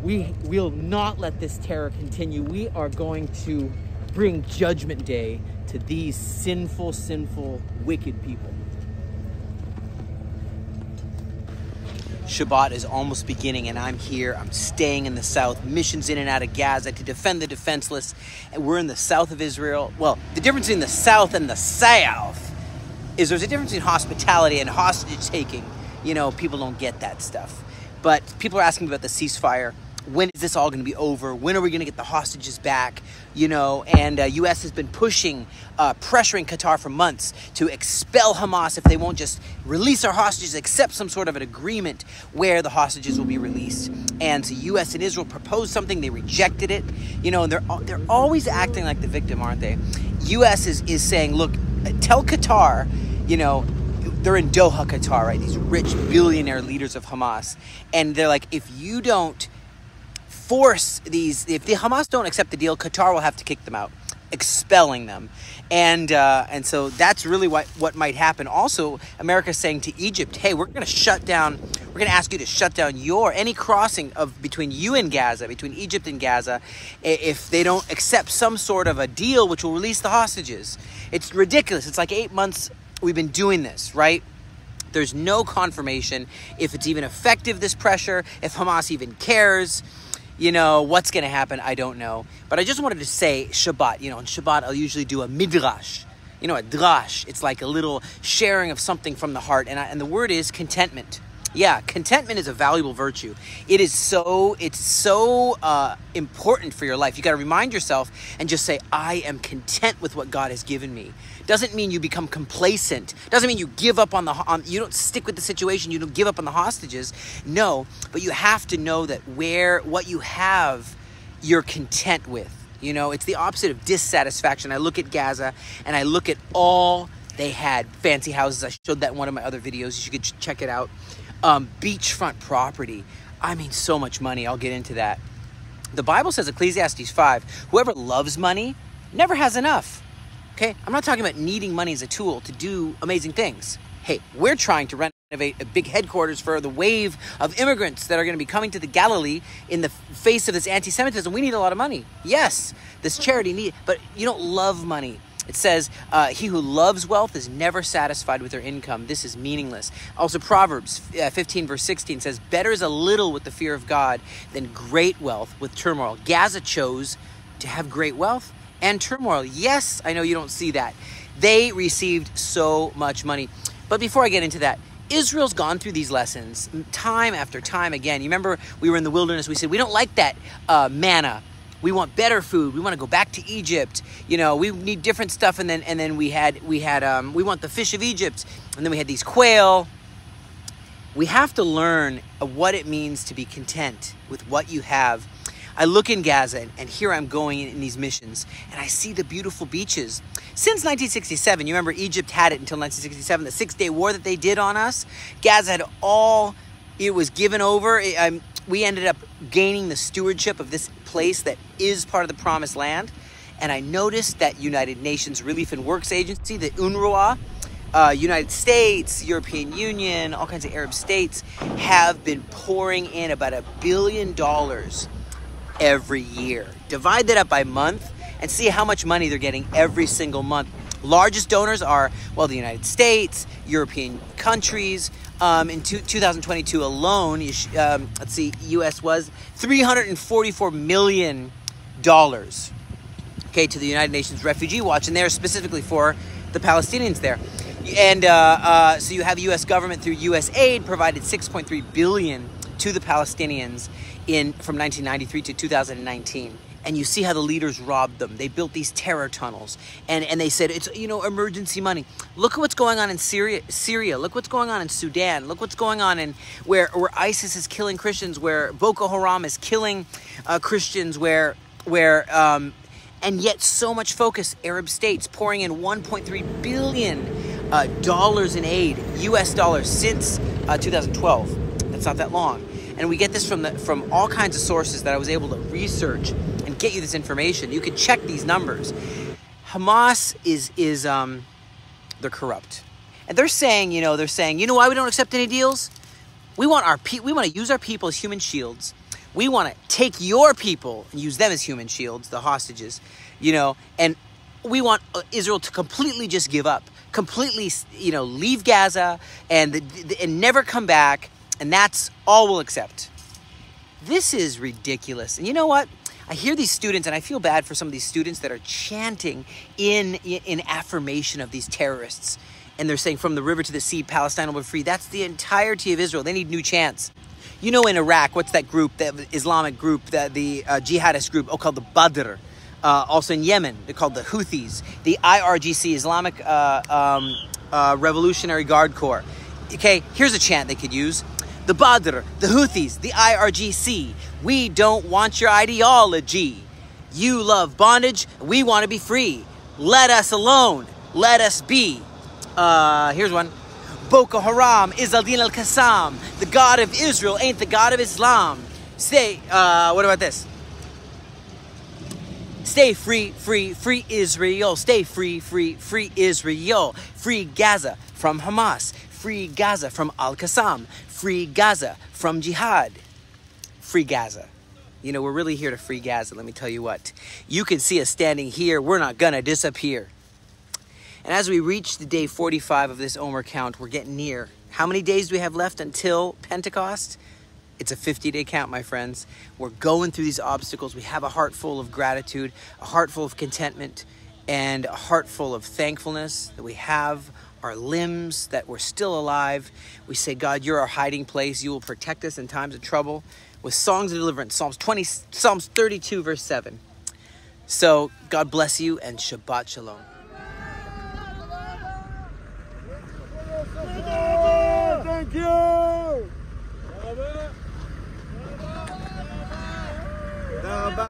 We will not let this terror continue. We are going to bring judgment day to these sinful, wicked people. Shabbat is almost beginning, and I'm here. I'm staying in the south, missions in and out of Gaza to defend the defenseless. And we're in the south of Israel. Well, the difference between the south and the south is there's a difference in hospitality and hostage taking. You know, people don't get that stuff. But people are asking about the ceasefire. When is this all going to be over? When are we going to get the hostages back? You know, and U.S. has been pushing, pressuring Qatar for months to expel Hamas if they won't just release our hostages, accept some sort of an agreement where the hostages will be released. And so U.S. and Israel proposed something, they rejected it. You know, and they're always acting like the victim, aren't they? U.S. is saying, look, tell Qatar, you know, they're in Doha, Qatar, right? These rich billionaire leaders of Hamas. And they're like, if you don't force these, if the Hamas don't accept the deal, Qatar will have to kick them out, expelling them. And so that's really what might happen. Also, America's saying to Egypt, hey, we're going to ask you to shut down any crossing between you and Gaza, between Egypt and Gaza, if they don't accept some sort of a deal which will release the hostages. It's ridiculous. It's like 8 months we've been doing this, right? There's no confirmation if it's even effective, this pressure, if Hamas even cares. You know, what's going to happen, I don't know. But I just wanted to say Shabbat. You know, on Shabbat, I'll usually do a midrash. You know, a drash. It's like a little sharing of something from the heart. And the word is contentment. Yeah, contentment is a valuable virtue. It's so important for your life. You got to remind yourself and just say, I am content with what God has given me. Doesn't mean you become complacent. Doesn't mean you give up you don't stick with the situation. You don't give up on the hostages. No, but you have to know that what you have, you're content with. You know, it's the opposite of dissatisfaction. I look at Gaza and I look at all they had. Fancy houses. I showed that in one of my other videos. You could check it out. Beachfront property. I mean, so much money. I'll get into that. The Bible says, Ecclesiastes 5, whoever loves money never has enough. Okay? I'm not talking about needing money as a tool to do amazing things. Hey, we're trying to renovate a big headquarters for the wave of immigrants that are going to be coming to the Galilee in the face of this anti-Semitism. We need a lot of money. Yes, this charity but you don't love money. It says, he who loves wealth is never satisfied with their income. This is meaningless. Also, Proverbs 15 verse 16 says, better is a little with the fear of God than great wealth with turmoil. Gaza chose to have great wealth and turmoil. Yes, I know you don't see that. They received so much money. But before I get into that, Israel's gone through these lessons time after time again. You remember we were in the wilderness. We said, we don't like that manna. We want better food. We want to go back to Egypt. You know, we need different stuff. And then we want the fish of Egypt. And then we had these quail. We have to learn what it means to be content with what you have. I look in Gaza, and here I'm going in these missions, and I see the beautiful beaches. Since 1967, you remember Egypt had it until 1967, the 6-day war that they did on us. Gaza had it was given over. We ended up gaining the stewardship of this place that is part of the Promised Land. And I noticed that United Nations Relief and Works Agency, the UNRWA, United States, European Union, all kinds of Arab states have been pouring in about $1 billion every year. Divide that up by month and see how much money they're getting every single month. Largest donors are, well, the United States, European countries. In 2022 alone, let's see, U.S. was $344 million, okay, to the United Nations Refugee Watch, and they're specifically for the Palestinians there. And so you have the U.S. government through USAID provided $6.3 billion to the Palestinians from 1993 to 2019. And you see how the leaders robbed them. They built these terror tunnels. And they said, it's, emergency money. Look at what's going on in Syria. Look what's going on in Sudan. Look what's going on in where ISIS is killing Christians, where Boko Haram is killing Christians, and yet so much focus, Arab states pouring in $1.3 billion dollars in aid, US dollars, since 2012. That's not that long. And we get this from all kinds of sources that I was able to research and get you this information. You can check these numbers. Hamas is they're corrupt. And they're saying, you know why we don't accept any deals? We want to use our people as human shields. We want to take your people and use them as human shields, the hostages, and we want Israel to completely just give up, completely, leave Gaza and never come back. And that's all we'll accept. This is ridiculous. And you know what? I hear these students, and I feel bad for some of these students that are chanting in affirmation of these terrorists. And they're saying, from the river to the sea, Palestine will be free. That's the entirety of Israel. They need new chants. In Iraq, what's that group, the Islamic group, the jihadist group, called the Badr. Also in Yemen, they're called the Houthis. The IRGC, Islamic Revolutionary Guard Corps. Okay, here's a chant they could use. The Badr, the Houthis, the IRGC. We don't want your ideology. You love bondage. We want to be free. Let us alone. Let us be. Here's one. Boko Haram is al-Din al-Qassam. The God of Israel ain't the God of Islam. What about this? Stay free, free, free Israel. Stay free, free, free Israel. Free Gaza from Hamas. Free Gaza from Al-Qassam. Free Gaza from Jihad. Free Gaza. We're really here to free Gaza, let me tell you what. You can see us standing here. We're not gonna disappear. And as we reach the day 45 of this Omer count, we're getting near. How many days do we have left until Pentecost? It's a 50-day count, my friends. We're going through these obstacles. We have a heart full of gratitude, a heart full of contentment, and a heart full of thankfulness that we have our limbs, that we're still alive. We say, God, you're our hiding place. You will protect us in times of trouble with songs of deliverance. Psalms 32, verse 7. So God bless you and Shabbat Shalom. Thank you.